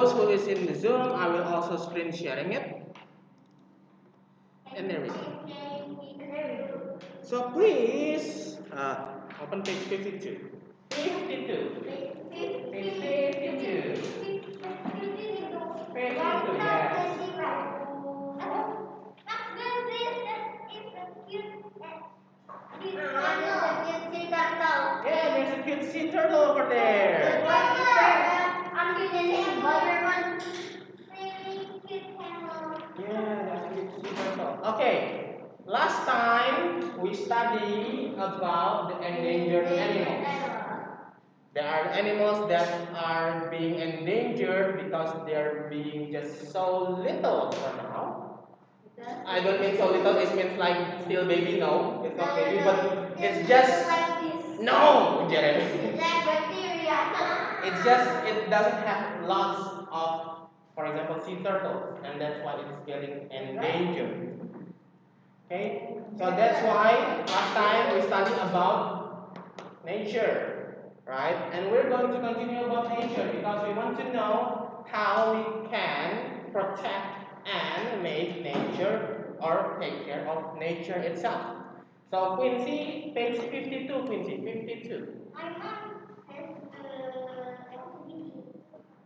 those who is in the Zoom, I will also screen sharing it. And there we go. So please open page 52. 52. 52. 52, yes. Yeah, there's a cute sea turtle over there. Yeah, that's a cute sea turtle. Okay, last time we studied about the endangered animals. There are animals that are being endangered because they are being just so little for now. I don't mean so little, it means like still baby, no. It's not baby, but it's just no, Jeremy. Like bacteria. It's just it doesn't have lots of, for example, sea turtles, and that's why it's getting endangered. Okay? So that's why last time we studied about nature, right? And we're going to continue about nature because we want to know how we can protect and make nature or take care of nature itself. So Quincy, page 52, Quincy, 52. My mom has activity.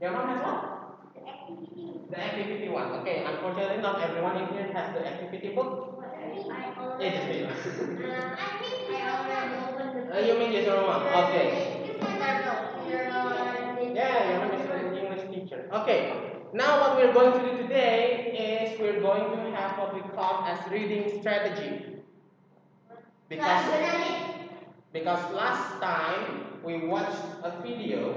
Your mom has what? The activity. The activity one. Okay, unfortunately not everyone in here has the activity book. It's just me. I think I already opened the. You mean just your mom? Okay. Yeah, your mom is an English teacher. Okay. Now what we're going to do today is we're going to have what we call as reading strategy. Because last time we watched a video,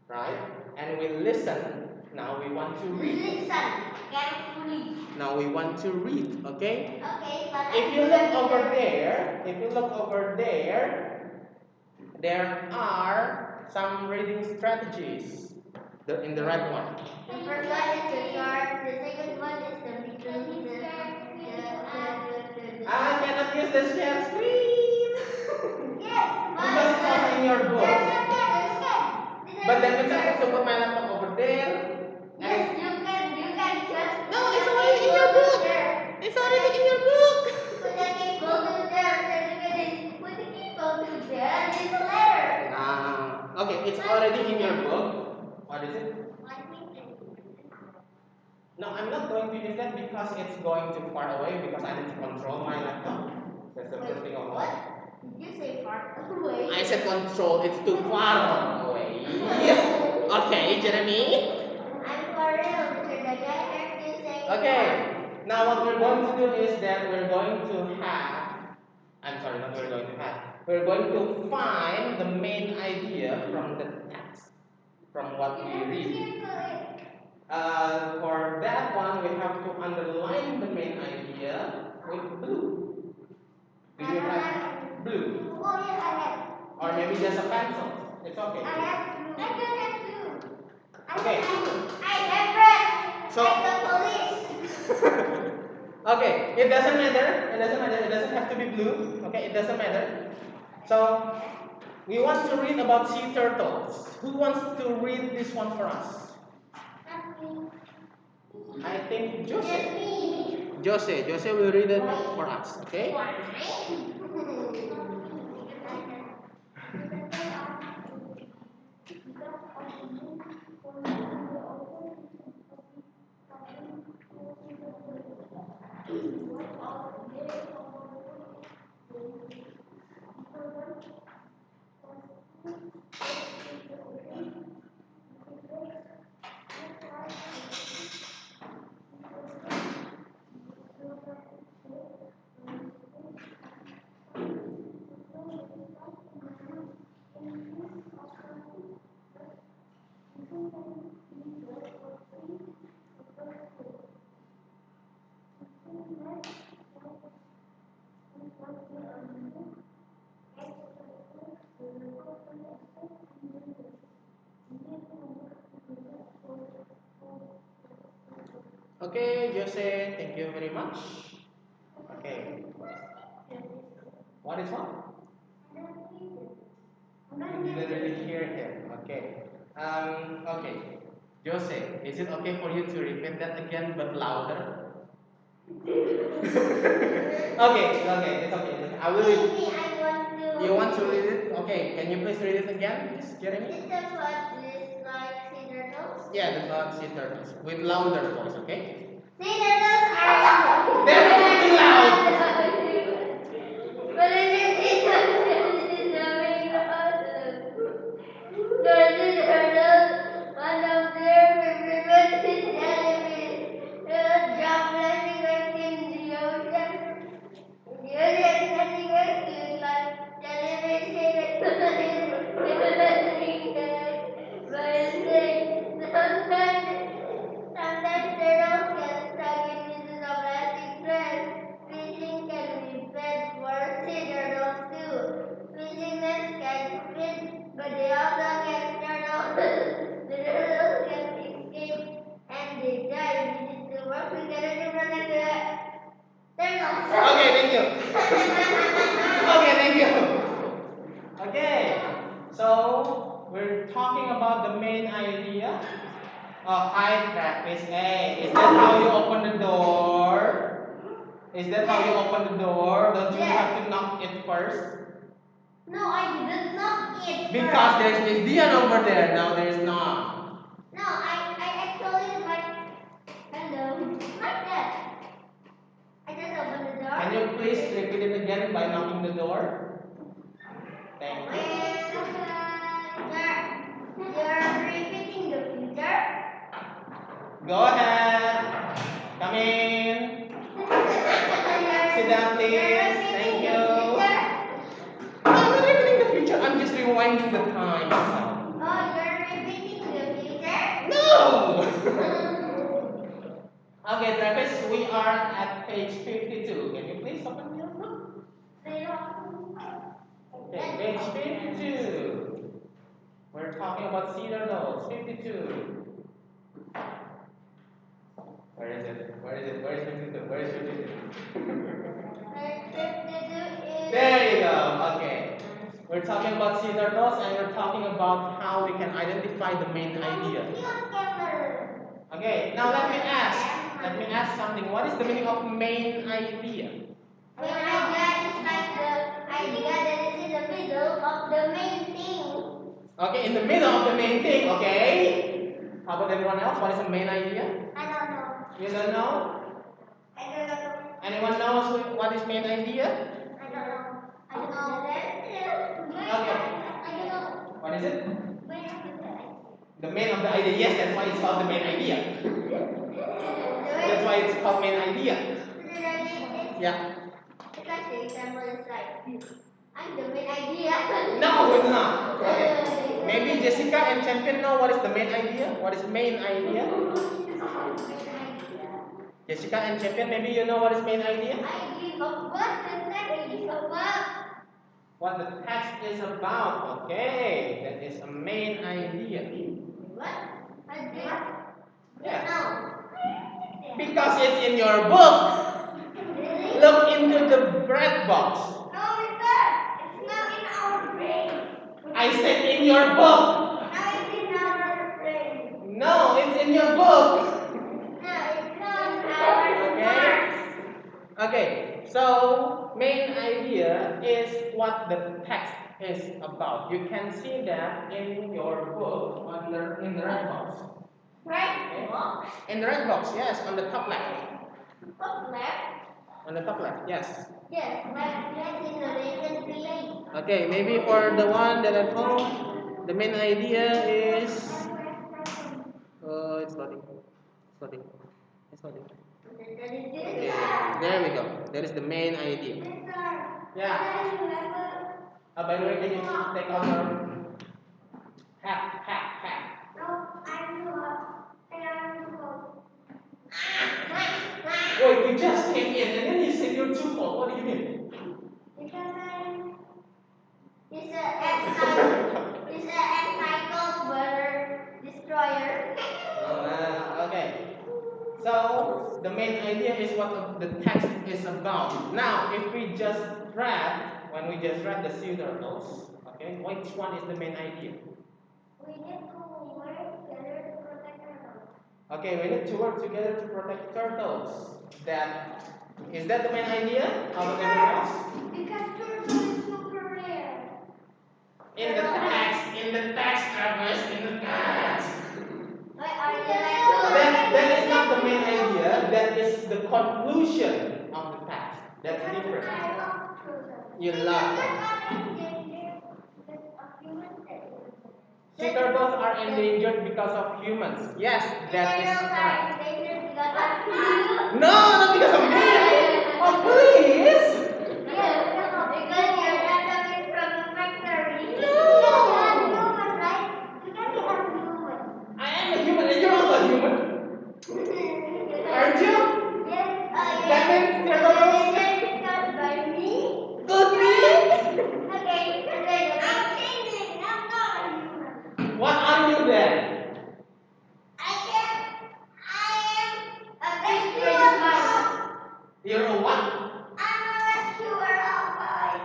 right? And we listened. Now we want to read. Listen carefully. Now we want to read, okay? Okay, but if you look over there, there are some reading strategies. In the right one. The first one is the short, the second one is the I cannot use the share screen. Yes, because it's also in your book. But that means I have to put my laptop over there. Yes, you can just. No, it's already in your book. It's already in your book. Put the cable to there. Put the cable to there. It's a letter. Okay, it's already in your book. What is it? No, I'm not going to use that because it's going too far away because I need to control my laptop. That's the first thing of all. What? Did you say far away? I said control, it's too far away. Okay, Jeremy. I'm for real, Mr. Daga. I heard you say. Okay, now what we're going to do is that we're going to have, I'm sorry, not we're going to have, we're going to find the main idea from the text, from what we read. For that one, we have to underline the main idea with blue. Do you have blue? Oh, yes, I have. Or maybe just a pencil. It's okay. I have blue. I don't have blue. Okay. I have red. So, like the police. Okay, it doesn't matter. It doesn't matter. It doesn't have to be blue. Okay, it doesn't matter. So, we want to read about sea turtles. Who wants to read this one for us? I think Jose. Jose will read it for us, okay? Okay, Jose, thank you very much. Okay. What is what? You didn't really hear him. Okay. Okay. Jose, is it okay for you to repeat that again but louder? Okay, it's okay. I will read. Maybe I want to. You want to read it? Okay, can you please read it again, Miss Jeremy? Is that what this like sea turtles? Yeah, the bird sea turtles with louder voice, okay? Sea turtles are They're really loud. But it is sea turtles is very awesome. The sea turtles, one of their favorite is jellyfish. They will jump anywhere in the ocean. The ocean anywhere is like jellyfish in it. Sometimes turtles get stuck in pieces of plastic thread. Fishing can be bad for sea turtles too. Fishing nets catch fish, but they also catch turtles. The turtles can escape and they die. We need to work together to protect the turtles. Okay, thank you. Okay, thank you. Okay, so we're talking about the main idea. Hi, Travis. Hey, is that how you open the door? Is that how you open the door? Don't you have to knock it first? No, I didn't knock it. Because there's Miss Dian over there. Now there's not. No, I actually like hello like that. I just opened the door. Can you please repeat it again by knocking the door? Thank you. You're repeating the future. Go ahead. Come in. Sit down, please. Thank you. I'm not repeating the future. I'm just rewinding the time. Oh, you're repeating the future? No! Okay, Travis, we are at page 52. Can you please open your book? Okay, page 52. We're talking about sea turtles. 52. Where is it? Where is it? Where is 52? Where is 52? There you go. Okay. We're talking about sea turtles and we're talking about how we can identify the main idea. Okay, now let me ask something. What is the meaning of main idea? Main idea is like the idea that is in the middle of the main thing. Okay, in the middle of the main thing, okay? How about everyone else? What is the main idea? I don't know. You don't know? I don't know. Anyone knows what is main idea? I don't know. I don't know. Okay. I don't know. What is it? Main idea. The main of the idea. Yes, that's why it's called the main idea. That's why it's called main idea. Yeah. It's like the example is like, I'm the main idea. No, it's not. Okay. Maybe Jessica and Champion know what is the main idea? What is main idea? Jessica and Champion, maybe you know what is main idea? Idea of what the text is about. What the text is about. Okay, that is a main idea. What? Idea? Yeah. No. Because it's in your book. Really? Look into the bread box. No, it's not. It's not in our brain. I said in your book. No, it's in our brain. No, it's in your book. No, it's not our marks. Okay, so main idea is what the text is about. You can see that in your book in the red box. Right box? In the red box, yes, on the top left. Top left? On the top left, yes. Yes, left in the relation create. Okay, maybe for the one that at home, the main idea is it's loading. It's loading. It's loading. Okay, there we go. That is the main idea. Yeah. By the way, can you take out your hat? No, I'm Wait, you just came in and then you said you're too cold. What do you mean? because it's an entitled weather destroyer. Okay. So the main idea is what the text is about. Now, if we just when we just read the sea turtles, okay, which one is the main idea? We need to work together to protect our Okay, we need to work together to protect turtles. Is that the main idea of the animals? Because turtle is super rare. In the text, August, in the text. Why are you like That is not the main idea. That is the conclusion of the text. That's different. You love them. Sea turtles are endangered because of humans. Yes, that is correct. No, not because of me. Oh, please. Because you're not coming from a factory. No. Right? You can be a human. I am a human and you're also a human. Aren't you? Yes. That means turtles. Discussed by me. Good me. Okay. I'm changing. I'm not a human. What are you then? I am a rescuer. You're a what? I'm a rescuer of an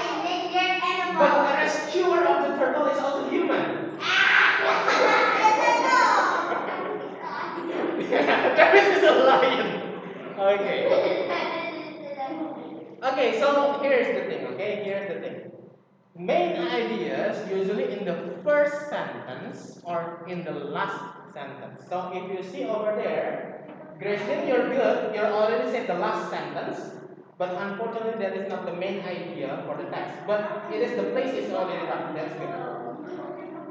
endangered animal. But the rescuer of the turtle is also human. That is a lion. Okay. Okay, so here's the thing, okay? Here's the thing. Main ideas usually in the first sentence or in the last sentence. So if you see over there, Gracelyn, you're good. You already said the last sentence, but unfortunately that is not the main idea for the text. But it is the place is already right. That's good.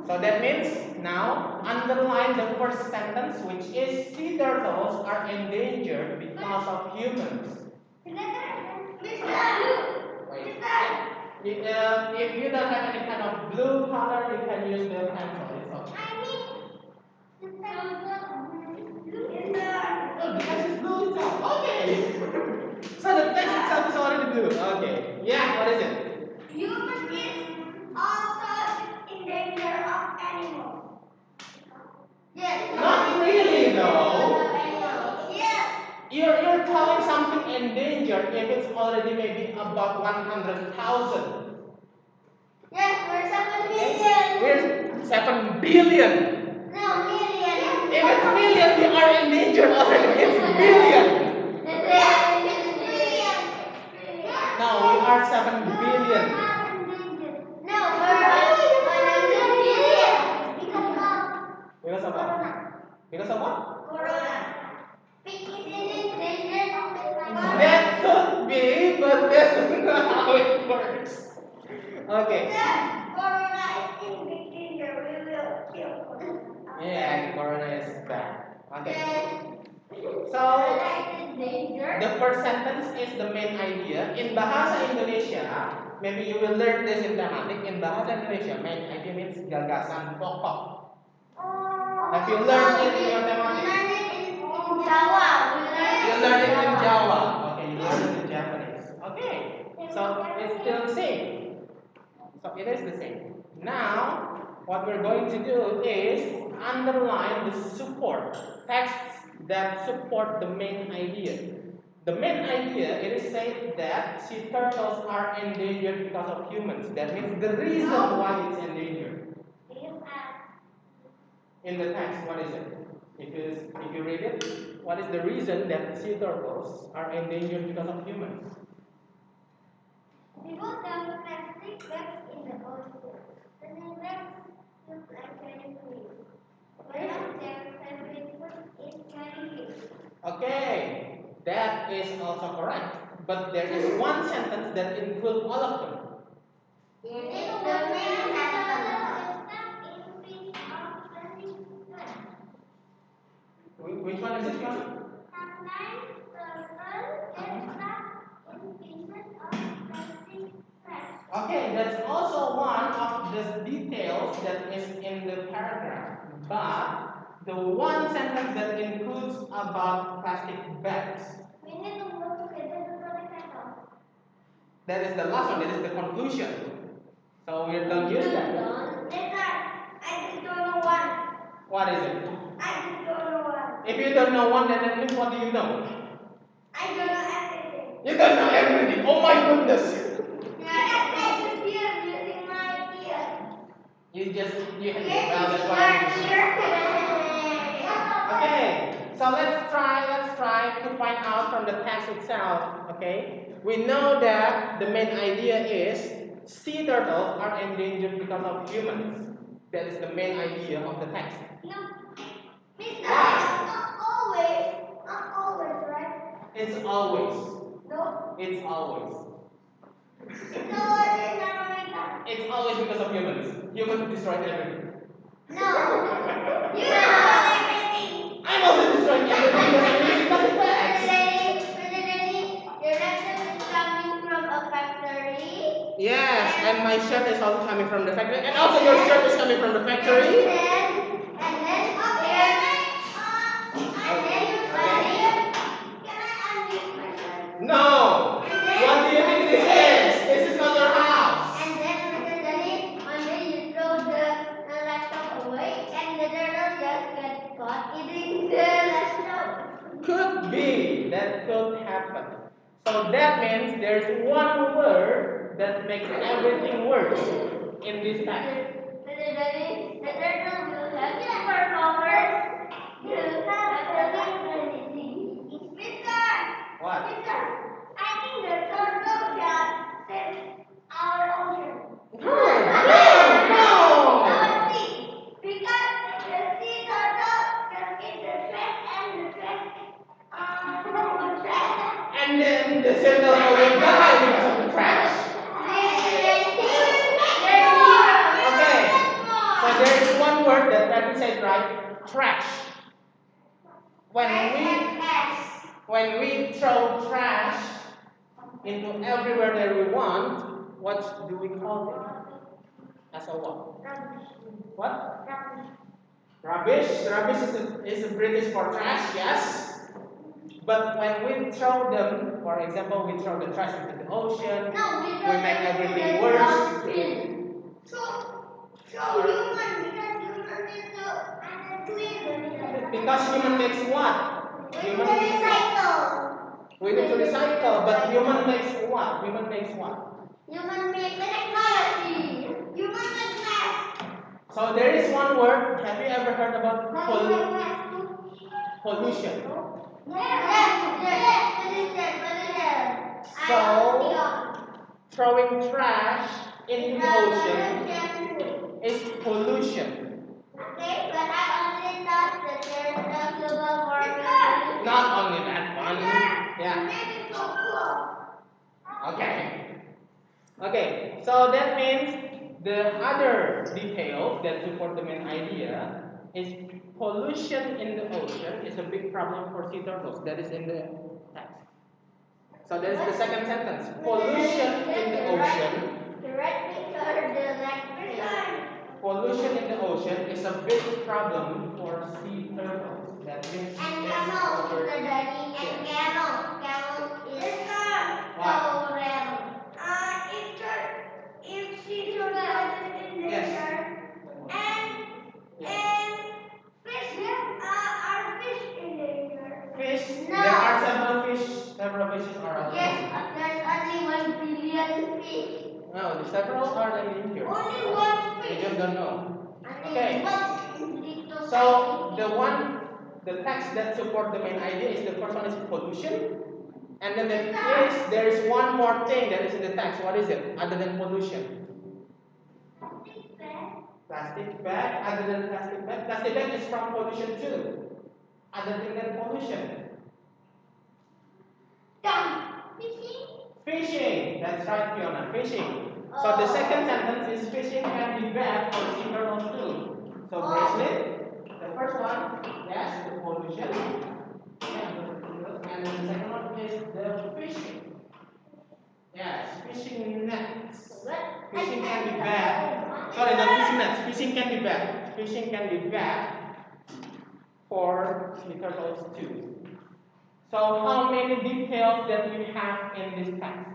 So that means now underline the first sentence, which is sea turtles are endangered because of humans. If you don't have any kind of blue color, you can use the pencil. It's okay. Oh, the text is blue itself. Okay. So the text itself is already blue. Okay. Yeah. What is it? Human is also in danger of animals. Yes. Not really, though. Yes. You're calling something endangered if it's already maybe about 100,000. Yes, we're 7 million. We're 7 billion. No, million. If it's million, we are endangered already. It's billion. No, we are 7 billion. No, we're 100 billion. Because of what? Because of what? Corona. Pig is in danger of the That could be, but that's not how it works. Okay. Corona is in big danger. We will kill Corona. Yeah, corona is bad. Okay. So, Danger. the first sentence is the main idea. In Bahasa Indonesia, maybe you will learn this in Tematik. In Bahasa Indonesia, main idea means gagasan pokok. Have you learned it in your Tematik? We learned it in Jawa. You learned it in Java. Okay, you learned it in Japanese. Okay, so it's still the same. So it is the same. Now, what we're going to do is underline the support texts that support the main idea. The main idea, it is said that sea turtles are endangered because of humans. That means the reason why it's endangered. In the text, what is it? If you read it, what is the reason that sea turtles are endangered because of humans? People dump plastic bags in the ocean. The bags look like very clean. One of their favorite food is jellyfish. Okay, that is also correct. But there is one sentence that includes all of them. It's the main sentence. Which one is it, Fiona? Sometimes turtles get stuck in pieces of plastic trash. Okay, that's also one of the details that is in the paragraph. But the one sentence that includes about plastic bags. We need to work together to protect turtles. That is the last one, that is the conclusion. So we don't use that. I just don't know one. What is it? I just don't know one. If you don't know one, then that means what do you know? I don't know everything. You don't know everything. Oh my goodness. I just hear using my ear. You Yes, well, that's why. ear. So let's try to find out from the text itself. Okay, we know that the main idea is sea turtles are endangered because of humans. That is the main idea of the text. No. Mister, Why? not always. Not always, right? It's always. No. It's always. It's always in America. It's always because of humans. Humans destroy everything. No. You destroy everything. I'm also destroying everything because I'm using plastic bags. Mr. Danny, your laptop is coming from a factory. Yes, and my shirt is also coming from the factory, and also your shirt is coming from the factory. And then can I unmute myself? No. What do you think this is? This is not your house. And then Mr. Danny, one day you throw the laptop away, and the turtle just get caught eating the laptop. Could be. That could happen. So that means there's one word that makes everything worse in this text. Mr. Danny, the turtle will have superpowers. You have the ability. Mister! What? Mister, I think the turtle shall save our ocean. No. No. Our sea. Because the sea turtle can eat the trash and the trash trash. And then the sea turtle will die because of the trash. Okay. So there is one word that Patty said right. Trash. When we throw trash into everywhere that we want, what do we call it? As a what? What? Rubbish. Rubbish is a British for trash, yes. But when we throw them, for example, we throw the trash into the ocean, we make everything worse. So human, because human is clean. Because human makes what? Human makes recycle. We need to recycle, but human makes what? Human makes what? Human makes technology. Human makes math. So there is one word. Have you ever heard about pollution? Yes. So throwing trash into the ocean is pollution. Okay, but I only thought that there's a global warming. Not only that one. Yeah. Maybe so cool. Okay. Okay. So that means the other details that support the main idea is pollution in the ocean is a big problem for sea turtles. That is in the text. So that is the second sentence. Pollution in the ocean. The red picture, the left picture. Pollution in the ocean is a big problem for sea turtles. That means And camels, Mr. Danny, and camels. Camels is so rare. If sea turtles is in nature, and fish, are fish in nature? Fish. No. There are several fish. Several fishes are out there. Yes, there's only 1 billion fish. No, the several are in here. Only one You fish. just don't know. Only Okay. one little So tiny the text that support the main idea is the first one is pollution, and then there is one more thing that is in the text. What is it? Other than pollution? fish. Plastic bag. Other than plastic bag, plastic bag is from pollution too. Other than pollution, Fishing. fishing. That's right, Fiona. Fishing. So the second sentence is fishing can be bad for sea turtles too. So bracelet, the first one, yes, the pollution, and then the second one is the fishing. Yes, fishing nets. Fishing can be bad. Sorry, not fishing nets. Fishing can be bad. Fishing can be bad for sea turtles too. So how many details that we have in this text?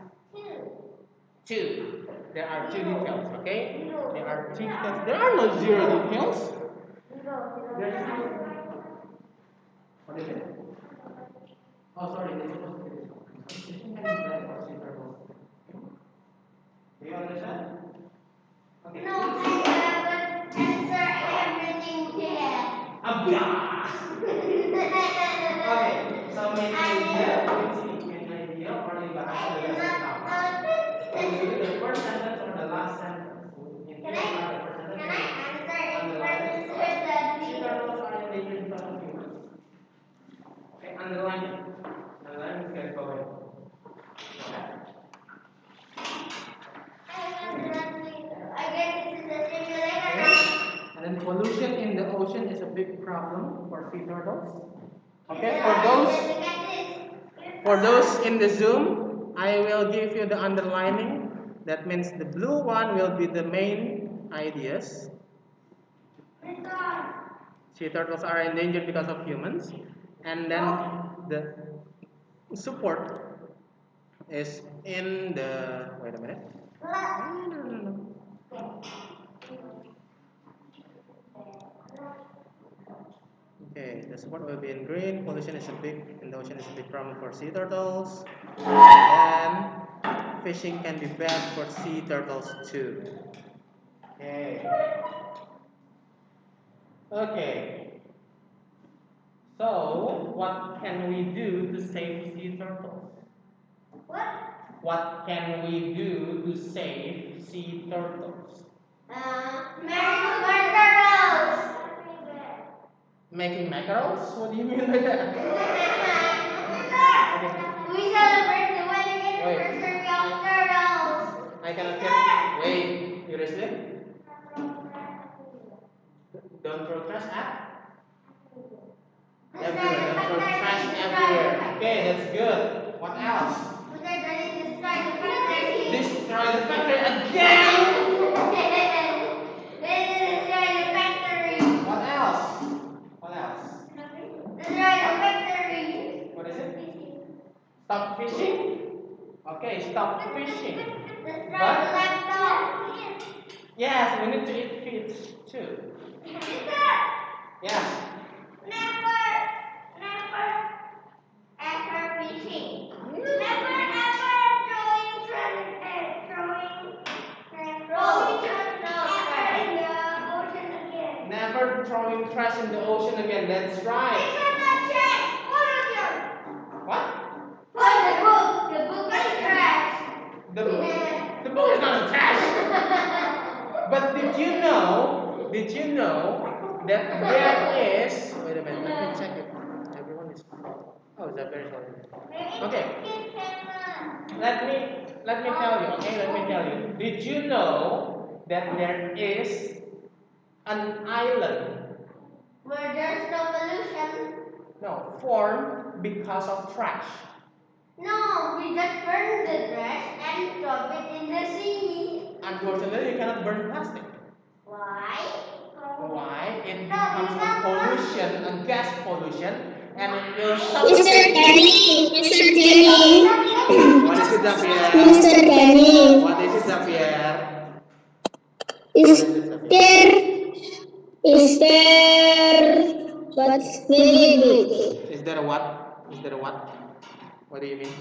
Two. There are two details, okay? There are two details. There are no zero details. There's two. What is it? Oh, sorry, this is supposed to be this one. Fishing can be bad for sea turtles. Do you understand? Okay. No, I haven't answered everything yet. Abia! Okay, so main idea, or dibahas the lesson pertama. Usually the first sentence or the last sentence. Can I answer in person, Sir Daddy? Sea turtles are endangered because of humans. Okay, underline it. Underline it, get going. Okay. I guess this is a simulator now. And then pollution in the ocean is a big problem for sea turtles. Okay, for those in the Zoom, I will give you the underlining. That means the blue one will be the main ideas. Sea turtles are endangered because of humans. And then the support is in the, wait a minute. No. Okay, the support will be in green. Pollution is in the ocean is a big problem for sea turtles. And fishing can be bad for sea turtles too. Okay. Okay. So, what can we do to save sea turtles? What can we do to save sea turtles? Marine turtles. Making mackerels? What do you mean by that? We celebrate the wedding anniversary of turtles. I cannot get. Wait, you listening? Don't throw trash at? Everywhere. Don't throw trash everywhere. Okay, that's good. What else? Destroy the factory again! What else? What else? What is it? Stop fishing? Okay, stop fishing. But yes, we need to eat fish too. Yes. Never ever fishing. Never ever throwing trash in the ocean again. Never throwing trash in the ocean again. That's right. It's not trash. What? The book. The book is trash. The book is not trash. But did you know that there is, wait a minute, let me check it. Everyone is, oh, is that very sorry. Okay. Let me tell you, okay, let me tell you. Did you know that there is an island? Where there's no pollution. No, formed because of trash. No, we just burn the trash and drop it in the sea. Unfortunately, you cannot burn plastic. Why? Why? It becomes a pollution, a gas pollution, and it will Mr. suffocate. Kenny, Mr. Kenny, What is it, Xavier? Mr. Kenny, What is it, Xavier? is there what's needed? Is there a what? Is there a what? What do you mean?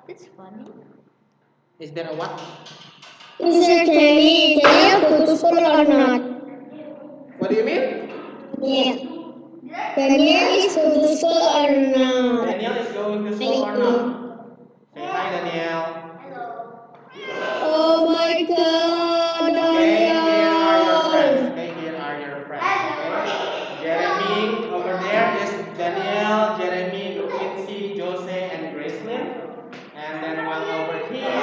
It's funny. Is there a what? Mr. Kenny, can you go to school or not? What do you mean? Yeah. Daniel is go to school or not? Daniel is going to school or not? Say hi, Daniel. Hello. Oh my God, Okay, here are your friends. Daniel. Okay, here are your friends. Okay. Jeremy over there is Daniel, Jeremy, Quincy, Jose, and Gracelyn. And then one over here.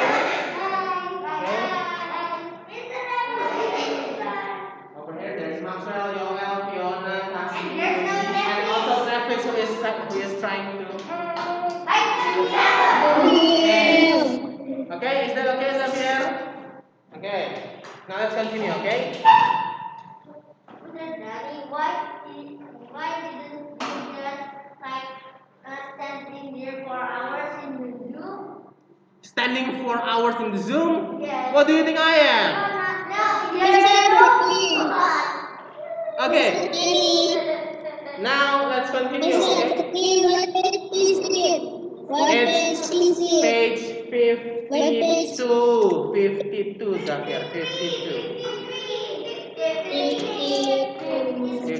Over here, there's Maxwell, Yoel, Fiona, Cassie, Lucy, and also Traffic who is trying to. Okay, is that okay, Xavier? Okay. Now let's continue, okay? Daddy, why didn't you just standing there for hours in the zoo? Standing for hours in the Zoom? Yes. What do you think I am? Okay, now let's continue, okay? It's page 52, Xavier, 52.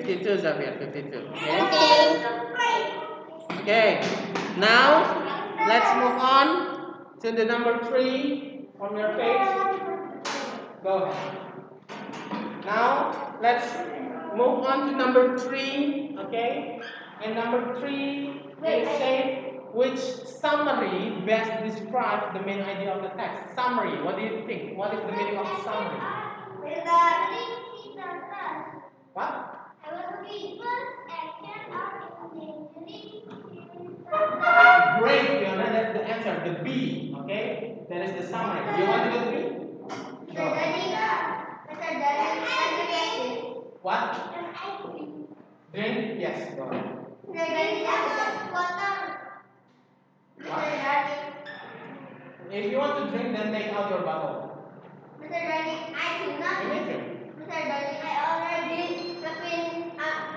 52, Xavier, 52. Okay. Okay. Okay. Now, let's move on to the number 3 on your page. Go ahead. Now, let's move on to number 3. Okay. And number 3, they say which summary best describes the main idea of the text. Summary. What do you think? What is the meaning of summary? What? Great, Fiona. That's the answer. The B. Okay. That is the summary. Do you want to do the B? Go. What? Drink? Yes. Go ahead. If you want to drink, then take out your bottle. Mr. Danny, I do not. You may drink. Mr. Danny, I already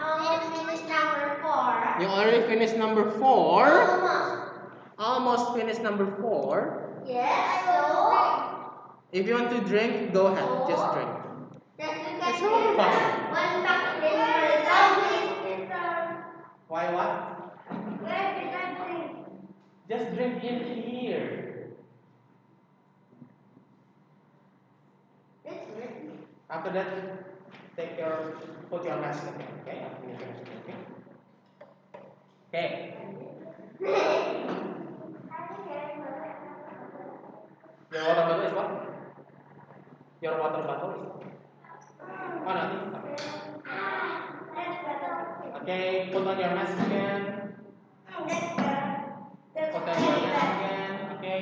almost finished number 4. You already finished number 4. Almost. Almost finished number 4. Yes, so. If you want to drink, go ahead. Just drink. Just look It's at not this. fun. One bucket is Why what? where did I drink? Just drink in here. After that, put your mask again. Okay? After you finish drinking. Okay. Your water bottle is what? Your water bottle is what? Oh, no. Okay, put on your mask again. Put on your mask again. Okay.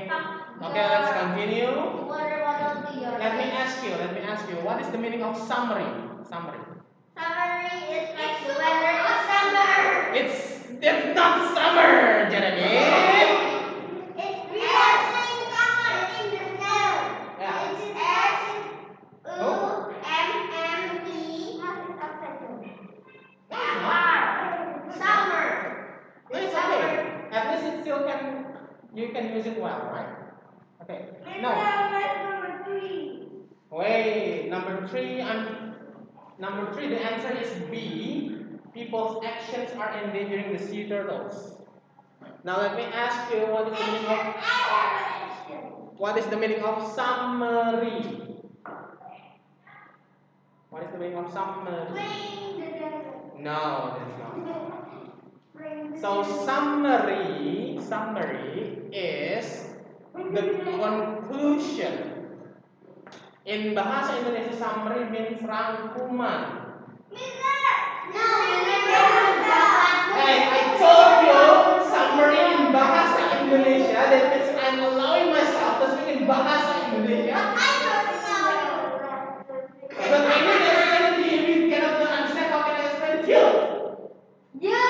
Okay, let's continue. Water bottle to your Let me ask you, what is the meaning of summary? Summary. Summary is like the weather is summer. It's not summer, Jeremy. We are saying summer in the cell. Yeah. It's S-U-M-M-E. Summer. It's okay. At least you can use it well, right? Okay. No. Number 3. Wait, number 3. The answer is B. People's actions are endangering the sea turtles. Now let me ask you, what is the meaning of summary? What is the meaning of summary? No, that's not. So summary is the conclusion. In bahasa Indonesia, summary means rangkuman. Hey, I told you summary in bahasa Indonesia. That means I'm allowing myself to speak in bahasa Indonesia. But I need to explain to you. If you cannot understand, how can I explain to you? Yeah,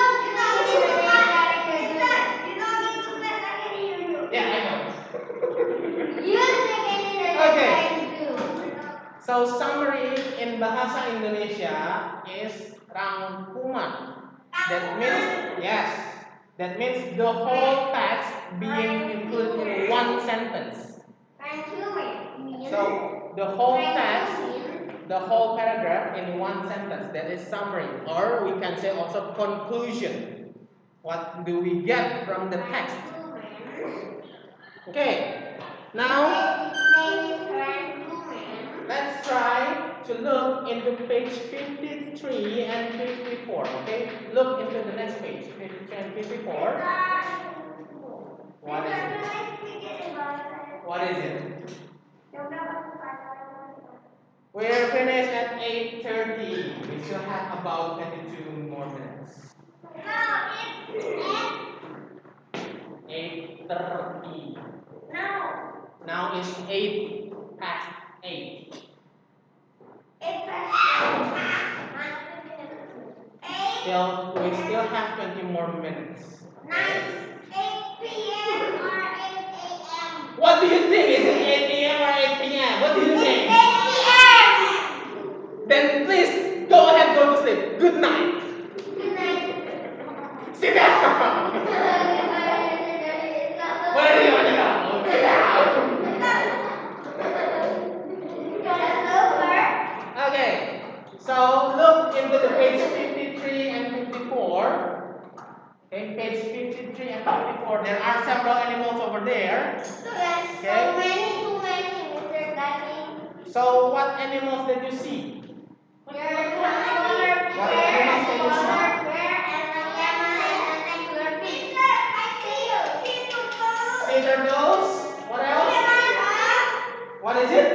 I know. Okay. So summary in bahasa Indonesia is rangkuman. That means the whole text being included in one sentence. So the whole text, the whole paragraph in one sentence, that is summary, or we can say also conclusion. What do we get from the text? Okay, now let's try to look into page 53 and 54. Okay, look into the next page, 53 and 54. What is it? What is it? We're finished at 8:30. We still have about 22 more minutes. 8:30. Now it's 8 past 8. We still have 20 more minutes. 8 p.m. or 8 a.m. What do you think? Is it 8 a.m. or 8 p.m.? What do you think? 8 p.m. Then please go ahead, go to sleep. Good night. Good night. Sit down. Where do you want to go? Sit down. Okay. So look into the page 53 53 and 54, okay, page 53 and 54, there are several animals over there. Yes, Okay. too many, Mr. Danny. So what animals did you see? There is a polar bear, animals can you see? polar bear, and a camel, and an anglerfish. I see you. See turtles? What else? What is it?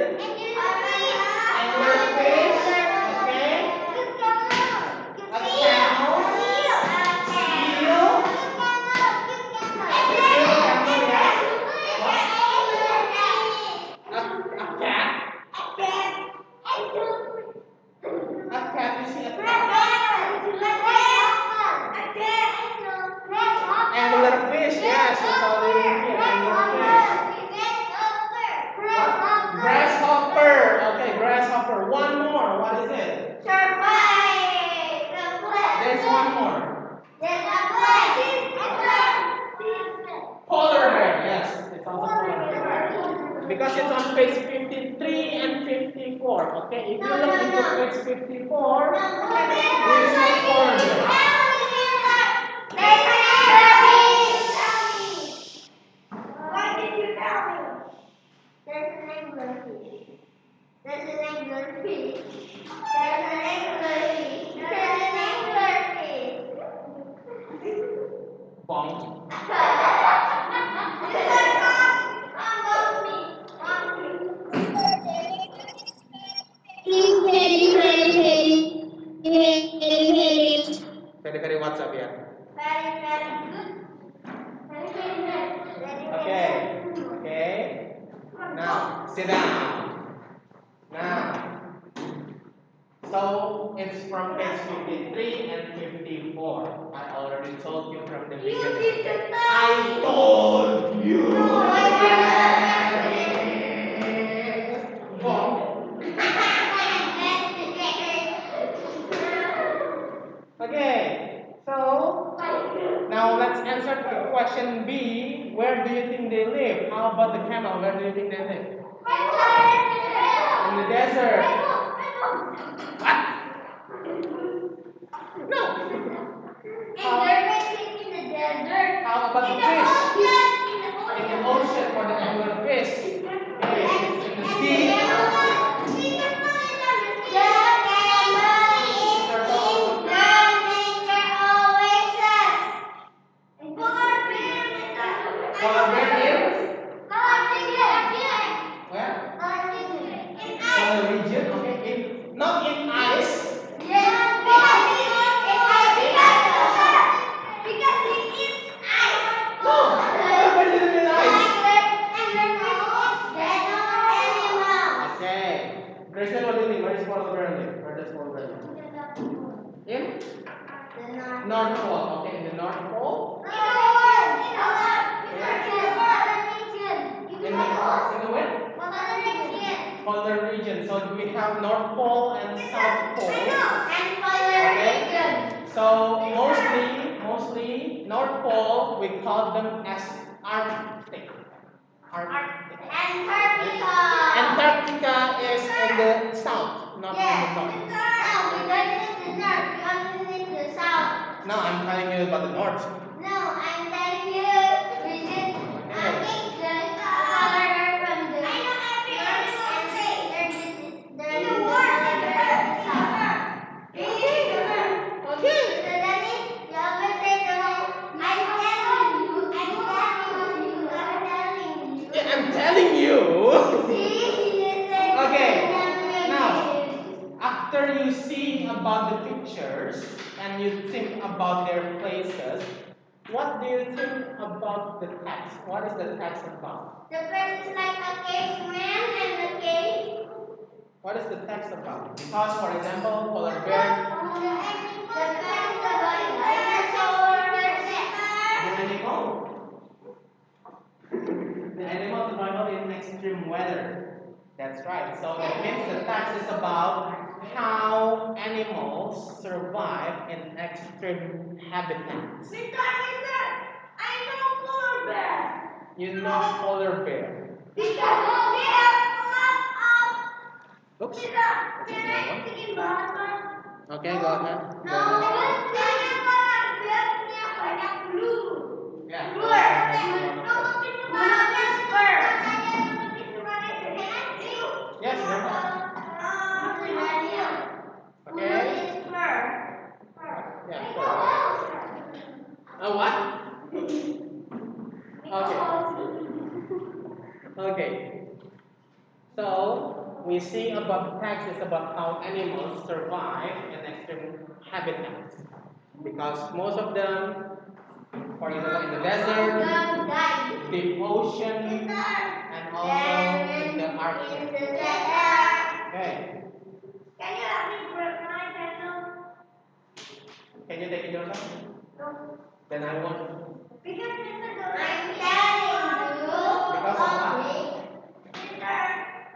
Anglerfish. Okay. A camel. Seal. A cat. A cat. You see a cat. Anglerfish. Yes, it's already here. Anglerfish. Grasshopper. Okay, grasshopper. One more. What is it? There's one more. Polar bear. Yes, it's also polar bear. Because it's on page 53 and 54. Okay, if you look into page 54, you see polar bear. Why did you tell me? There's an anglerfish. There's an anglerfish. There's an anglerfish. There's an anglerfish. Bonk. Very what's up here? Very, very good. Very, very good. Okay. Okay. Now sit down. Now. So it's from page 53 and 54. I already told you from the beginning. I told you. Okay. So now let's answer the question B. Where do you think they live? How about the camel? Where do you think they live? In the desert. What? No. In the desert. How about the fish? In the ocean for the anglerfish. Okay, it's in the sea. Polar bear in where? Polar region. Okay, not in ice. No, polar bear isn't in ice. Okay. Grayson, what do you think? Where is polar bear live? Where does polar bear live? In North Pole. Okay, in the North Pole. In the where? Polar region. So we have North Pole and South Pole. Okay. So mostly North Pole we call them as Arctic. Arctic. Antarctica is in the south, not in the north. No, I'm telling you about the north. Yeah, I'm telling you. Okay. Now, after you see about the pictures and you think about their places, what do you think about the text? What is the text about? The bird is like a caveman and the cave. What is the text about? Because, for example, polar bear. The animal survival in extreme weather. That's right. So that means the text is about how animals survive in extreme habitats. I know polar bear. You know polar bear. Because they have a lot of Oops. they're in Bahamas. Okay, go ahead. Go No, ahead. biasnya banyak blue. Yeah. Blue. Nutupin semuanya fur. Nutupin semuanya Yes, Brenda. Blue is fur. Yeah. What? Okay. Okay. So we see about the text is about how animals survive in extreme habitats. Because most of them, for example, in the desert, the ocean, and also in the Arctic. Okay. Can you let me grab my pencil? Can you take it yourself? No. Then I won't. Because I'm telling you. Because of what?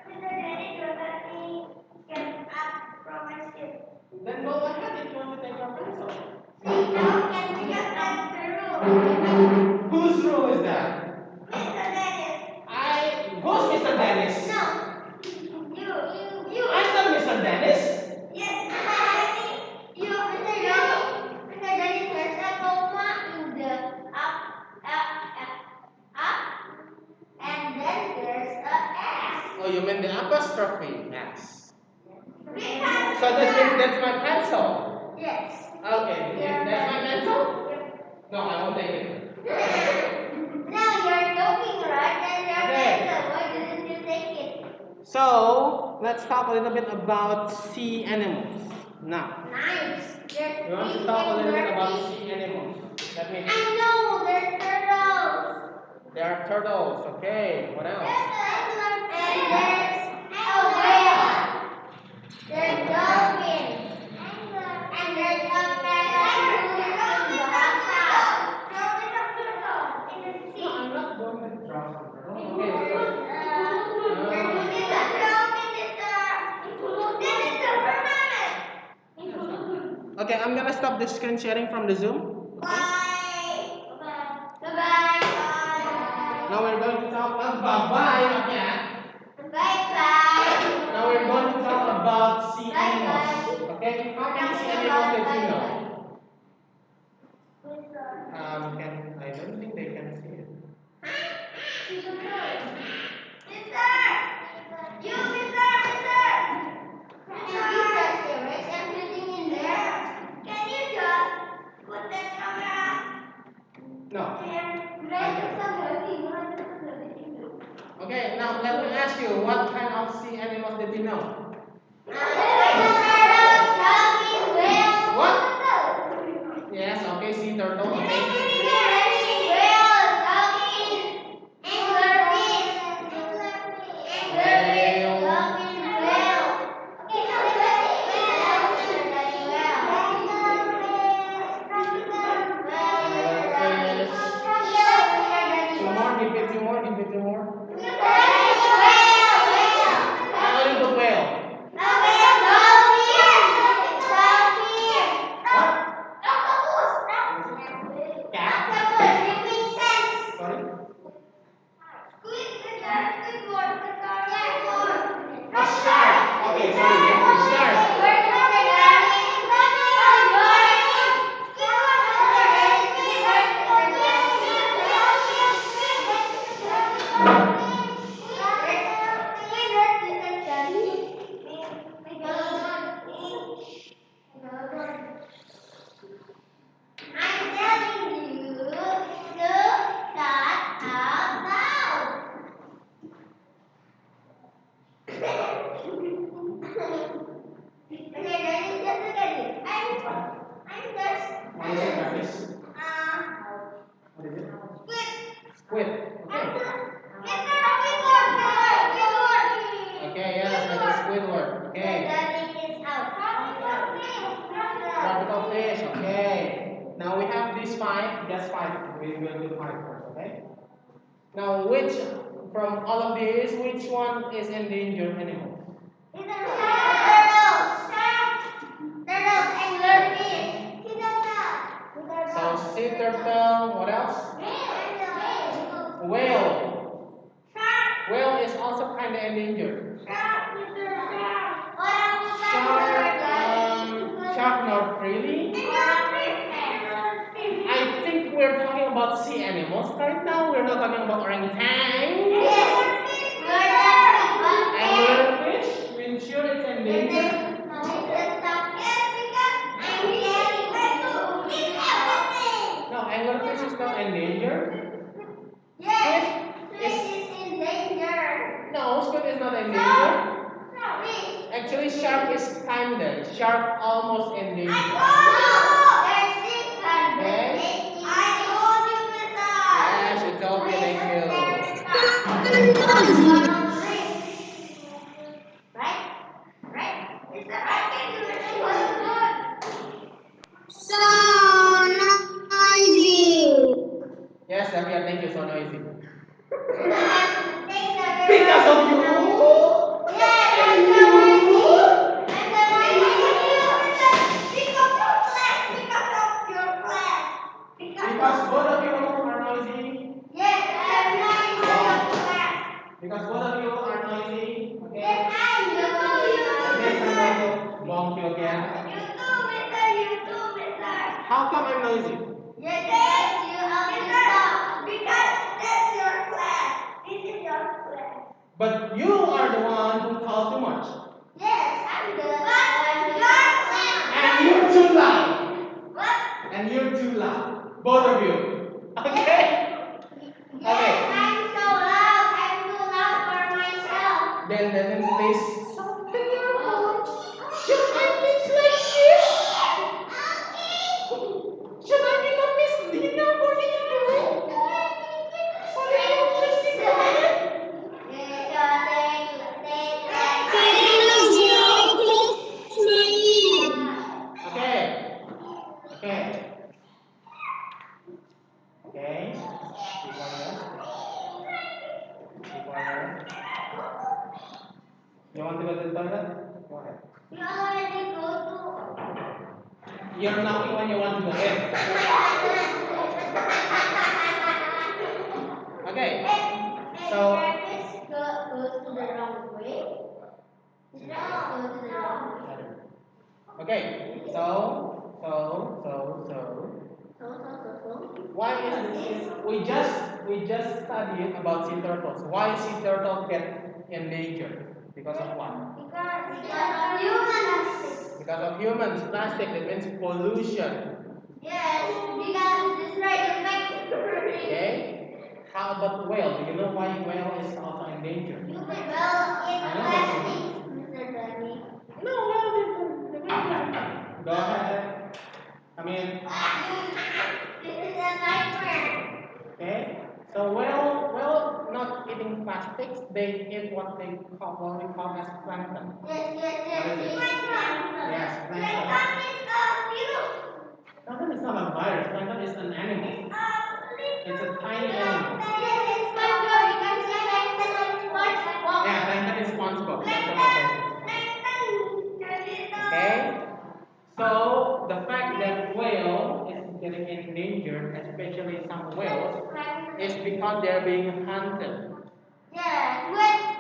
Mr. Danny don't let me get up from my seat. Then go ahead if you want to take your pencil. See, now can because that's the rule. Whose rule is that? Mr. Dennis. Who's Mr. Dennis? No. You. I'm not Mr. Dennis. Yes, Mr. Dennis. You, Mr. Dennis. Mr. Dennis, there's a comma in the up, and then there's a S. Oh, you mean the apostrophe S. Because So that means that's my pencil. yes. Okay, Yeah. that's my pencil? Yep. No, I won't take it. Now you're joking, right? And your Okay. pencil. Why didn't you take it? So let's talk a little bit about sea animals. Now, Nice. There's we want to fish talk a and little bit about turtles. sea animals. That means I know there's turtles. there are turtles. Okay, what else? And there's a whale. There's dolphins. And there's a kangaroo in the bathtub. In the sea. No, I'm not going to draw some turtles. Okay, There's a dolphin, this is the permanent. okay, I'm gonna stop the screen sharing from the Zoom. Bye. Bye. Now we're going to talk about bye-bye again. Bye. Now we're going to talk about sea Bye-bye. animals. Okay, how many sea animals did you know? I don't think they can see it. No. Okay, now let me ask you, what kind of sea animals did you know? What? Yes, okay, sea turtle, okay. Two more. How do you put whale? Sorry? Shark. Okay, sorry. Shark. I'm telling you to shut up now. Okay, Daddy, just look at it. I'm just. What is it, Travis? What is it? Squid. Okay, yes, that is Squidward. Okay. Tropical fish. Okay. Now we have these five. Just five. We will do five first. Okay. Now, which from all of these, which one is endangered animal? So sea turtle. What else? Whale. Whale is also kind of endangered. Shark shark? Not really. I think we're talking about sea animals right now. We're not talking about orangutan. Anglerfish. We're sure it's endangered. No, anglerfish is not endangered. Yes, Squid fish is in danger. No, squid is not endangered. Fish. Actually, shark is standard. Shark almost endangered. There's six hundred. I told you, Mr. Yes, you told me. Thank you. Right? Right? It's the right thing to do. Good. So noisy. Yes, Xavier, thank you. So noisy. Because Because of you. Because both of you are noisy. Because both of you are noisy. Okay. Let me bonk you again. How come I'm noisy? But you are the one who talks too much. And you're too loud. And you're too loud. Both of you. Okay? Okay. Then please soften your voice. Should I miss like this? Should I be the Miss Dina for you to do? For you to listen to it? Okay. Okay. Okay. Before you want to go to the toilet? Go ahead. You're knocking when you want to go in. Okay. So okay. Why is this? We just studied about sea turtles. Why sea turtles get endangered? Because of what? Because of humans. Plastic. That means pollution. Okay. How about whale? Do you know why whale is also endangered? No, whale didn't. Go ahead. I mean. Okay. So whale not eating plastics. They eat what we call as plankton. Yes, plankton. Plankton is not a virus. Plankton is an animal. It's a tiny animal. Yeah, plankton is SpongeBob. Okay. So the fact that whale is getting endangered, especially some whales, is because they're being hunted.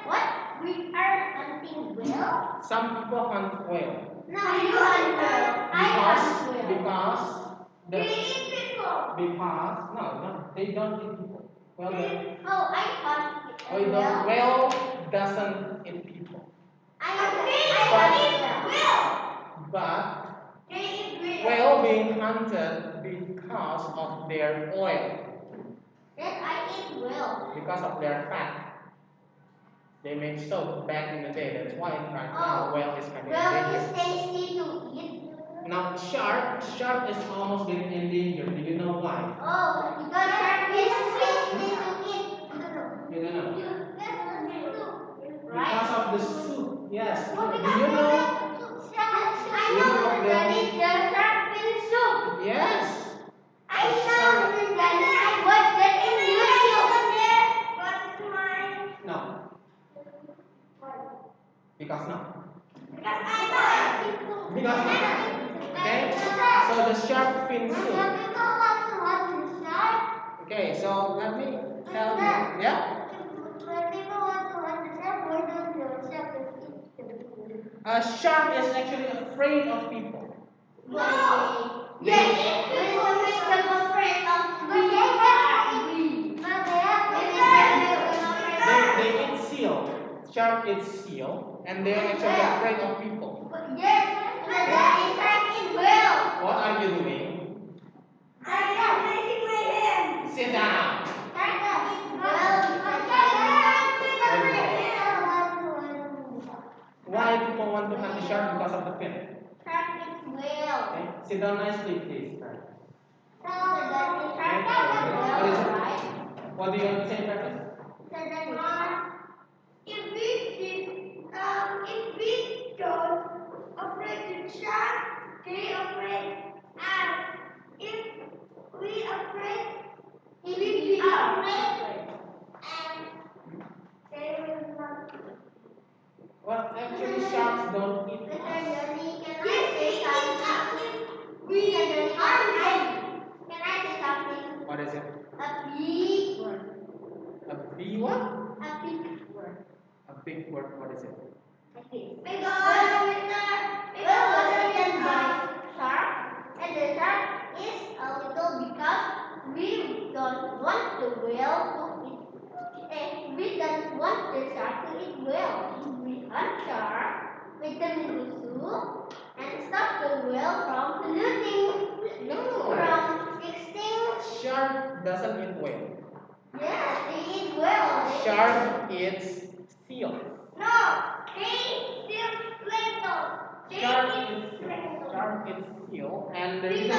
What? We are hunting whale? Some people hunt whale. No, you hunt whale. I hunt whale. Because They eat people. No, they don't eat people. I hunt whale. Whale doesn't eat people. But whale being hunted because of their oil. Yes, I eat whale. Because of their fat. They make soap back in the day. That's why right now whale is kind of Whale is endangered. tasty to eat. Now shark is almost getting endangered. Do you know why? Because shark is tasty to eat. You don't know. Right? Because of the soup. Yes. Do you know? The shark fin soup. Yes. I know. I watched that in YouTube. No. Because no. Because no. Okay. So the shark fin soup. Okay. So let me tell you. Yeah. A shark is actually afraid of people. shark eats seal, and they are actually afraid of people. Yes, the shark is whale. What are you doing? I am raising my hand. Sit down. Shark is Why people want to hunt the shark? Because of the fin. Shark is whale. Okay. Sit down nicely, please. So the shark is What is whale, it? right? What do you want to say, Travis? So if we don't afraid the shark, they afraid us. If we afraid, and they will not. Well, actually, sharks don't eat Mr. us. Johnny, can I say something? Mr. Johnny, can I say something? What is it? A big word. A bee what? A big word. A big word. What is it? Because water can bite shark, and the shark is a little because we don't want the whale to eat. We don't want the shark to eat whale. We hunt shark with the zoo and stop the whale from polluting, No. from extinct. Shark doesn't eat whale. Yes, they eat whale. Shark eats seal. No, they still plankton. Shark eats seal, and the reason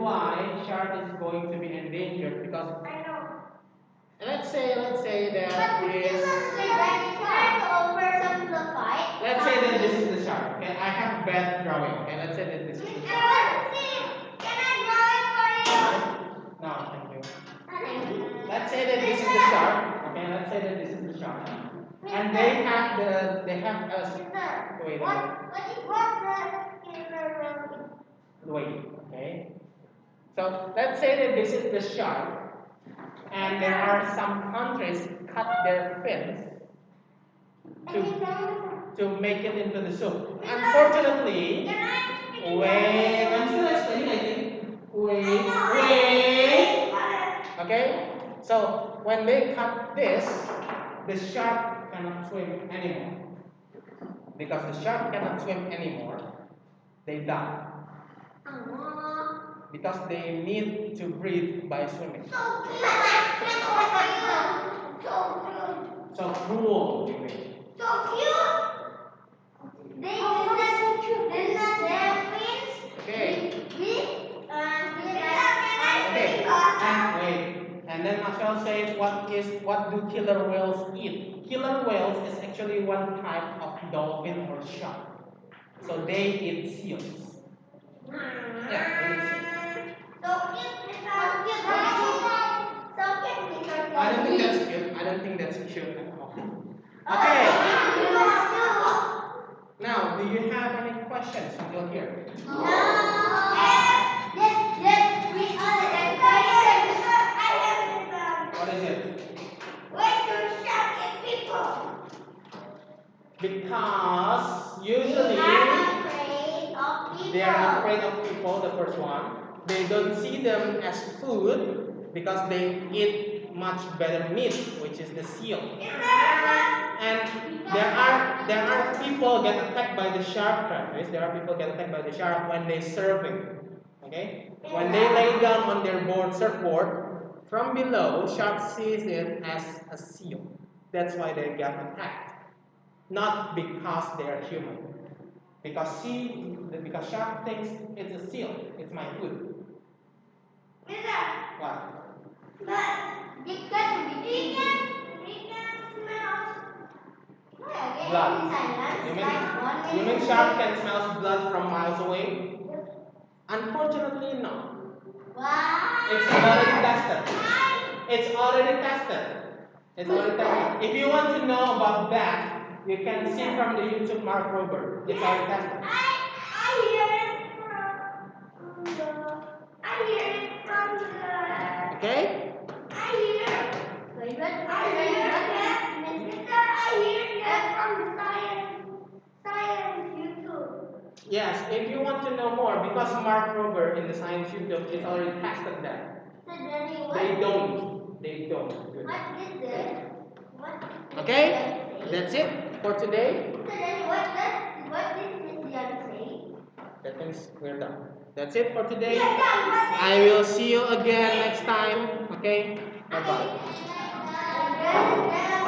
why shark is going to be endangered because I know. let's say that But is oversimplified. let's say that this is the shark. Okay, I have bad drawing. Okay, let's say that this is the shark. Can I draw it for you? No, thank you. Thank you. Let's say that this is the shark. Okay, let's say that this is the shark, and they have a wait a minute. What does killer whale eat? Wait, okay. So let's say that this is the shark, and there are some countries cut their fins to make it into the soup. Unfortunately, wait, I'm still explaining, I think. Wait. Okay? So when they cut this, the shark cannot swim anymore. Because the shark cannot swim anymore, they die. Because they need to breathe by swimming. So cruel, you mean? Okay. Okay. And wait. And then I shall say what do killer whales eat? Killer whales is actually one type of dolphin or shark. So they eat seals. Yeah, they eat seals. I don't think that's cute. I don't think that's cute at all. Okay. Now, do you have any questions until here? What is it? Because usually they are afraid of people, the first one. They don't see them as food because they eat much better meat, which is the seal. And there are people get attacked by the shark, Travis. There are people get attacked by the shark when they surfing. Okay? When they lay down on their surfboard, from below, shark sees it as a seal. That's why they get attacked. Not because they are human. Because shark thinks it's a seal. It's my food. What? Blood. You mean shark can smell blood from miles away? Unfortunately, no. It's already tested. It's already tested. If you want to know about that, you can see from the YouTube Mark Rober. It's already tested. Okay? Yes, if you want to know more, because Mark Rober in the Science YouTube is already tested that. They don't. What is this? Okay? That's it for today. So then what did Miss Young say? That means we're done. That's it for today. We are done, but I will see you again next time. Okay? Bye bye. then